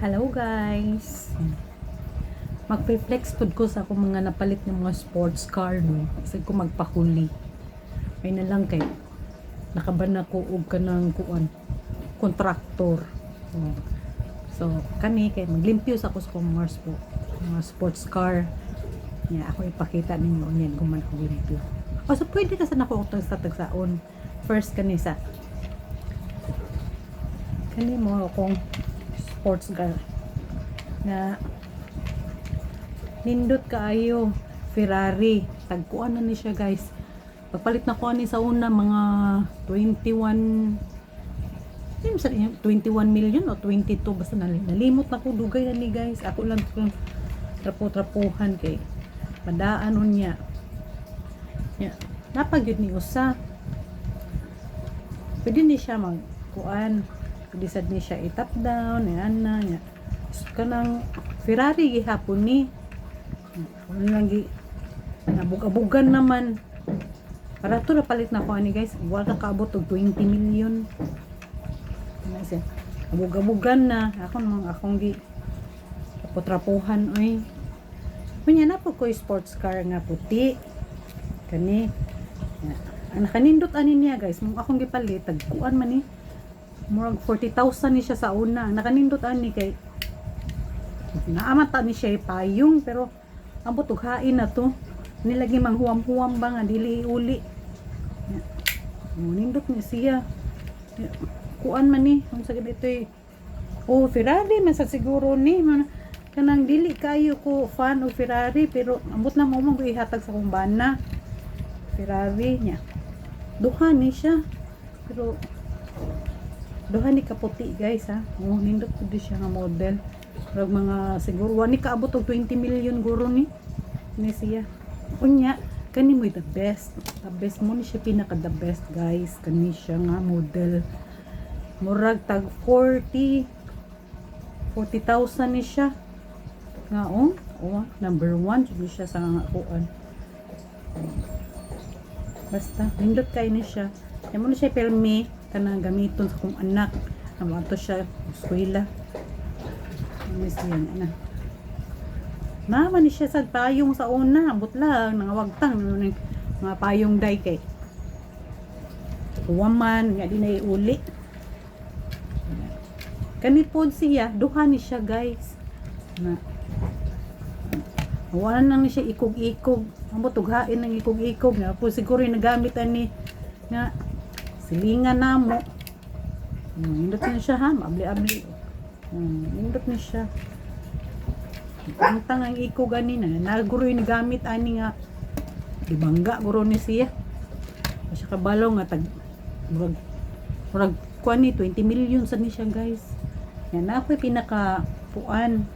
Hello guys. Magpe-flex food ko sa akong mga napalit ng mga sports car no. Kasi ko magpahuli. Ay na lang kay nakabana ko og kanang kuan kontraktor. So kani kay maglimpyo sa ako sa akong mga sports car. Ako ipakita ninyo yan kung man ako limpyo. O so pwede ka sa nako sa tagsaon. First kanisa. Kani mo akong sports car na nindot kaayo Ferrari tagkuan na ni siya guys. Pagpalit na ko ani sa una mga 21 million o 22 basta nalimot na ko dugay na ni guys. Ako lang trapo-trapuhan kay padaan unya napagyud ni usa pwede ni siya magkuan. Disad ni siya i-top down, ana nya. Kanang Ferrari gihapon ni. Ano lang nabug-abugan naman. Para to na palit na ko ani guys. Wala kaabot og 20 million. Ano siya? Abug-abugan na. Akong gi trapuhan oy. Kunya na po ko sports car nga puti. Kani. Ang kanindot ani niya guys. Mong akong gipalit tagkuan man ni. Murag 40,000 ni siya sa una. Nakanindot ani kay naamata ni siya payong pero ang butughain na to. Nilagi manghuwam-huwam ba nga dili uli. Nindot ni siya. Kuan man ni, ang sagad ito oh Ferrari man sa siguro ni kanang dili kayo ko fan o Ferrari pero ambot na mo ihatag sa kong bana. Ferrari niya. Duha ni siya. Pero duha ni kaputi guys ha. Nindot ko di siya nga model. Pero mga siguro wani kaabot og 20 million guro ni siya. Unya kani mo the best. The best mo ni siya pinaka the best guys. Kani siya nga model. Murag tag 40,000 ni siya. Nga number 1 jud siya sa kuan. Basta nindot kay ni siya. Amo ni siya permi kanang gamiton sa kong anak amo ato siya eskwela yan mama ni siya sa payong sa una ambot lang nangawagtang mga payong day kay waman nga di na iuli kani pod siya duha ni siya guys na wala nang ni siya ikog-ikog ambot tughain ng ikog-ikog na po siguro yung nagamit ani nga silingan na mo. Nindot na siya ha. Abli-abli. Nindot na siya. Pantang ang iko ganina. Naguro yung nagamit ani nga. Dibangga guro ni siya. Kasi kabalo nga murag kuan ni 20 million sa ni siya guys. Yan na ako'y pinaka-puan.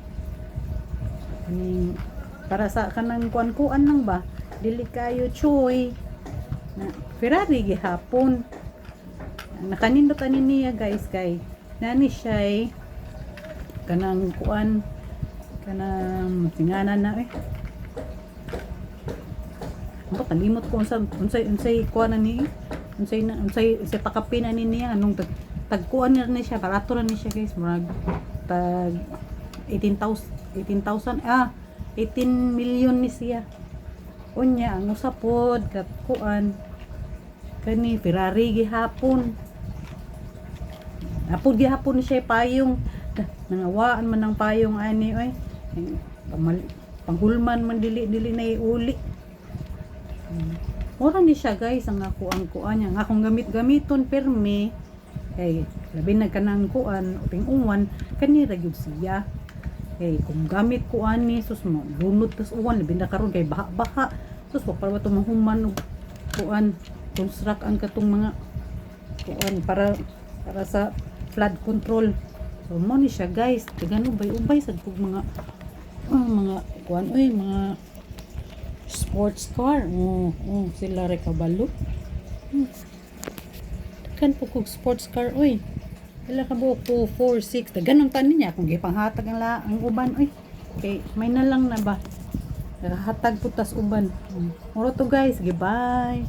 Para sa kanang kuan-kuan lang ba. Dili kayo choy. Na Ferrari gihapon. Nakanindot ani niya guys kay nani siya kanang kuan kanang tinganan na kalimot ko unsay kuan ani unsay pakapin ani niya anong tagkuan ni siya barato na ni siya guys murag tag 18,000 18 million ni siya unya ang usapod kat kuan kani Ferrari gihapon apod gihapon siya payong nangawaan man ng payong ani oy panghulman man dili na iuli ora ni siya guys ang ako ang kuan niya akong gamiton permi kay labi na kanang kuan uping uwan kani ra gyud siya kay kung gamit ko ani sus mo lunod tas uwan labi na karon kay baha sus wa para to mahuman og kuan construct ang katong mga kuan para sa flood control. So mo ni siya guys, tigano ubay sad pug mga kuan mga sports car. Sila re kabalo. Kan pug sports car oy. Wala ka buok 4 6 ganun tanin niya kung gipanghatag ang uban oy. Okay, may na lang na ba. Hatag putas uban. Muro to guys, goodbye.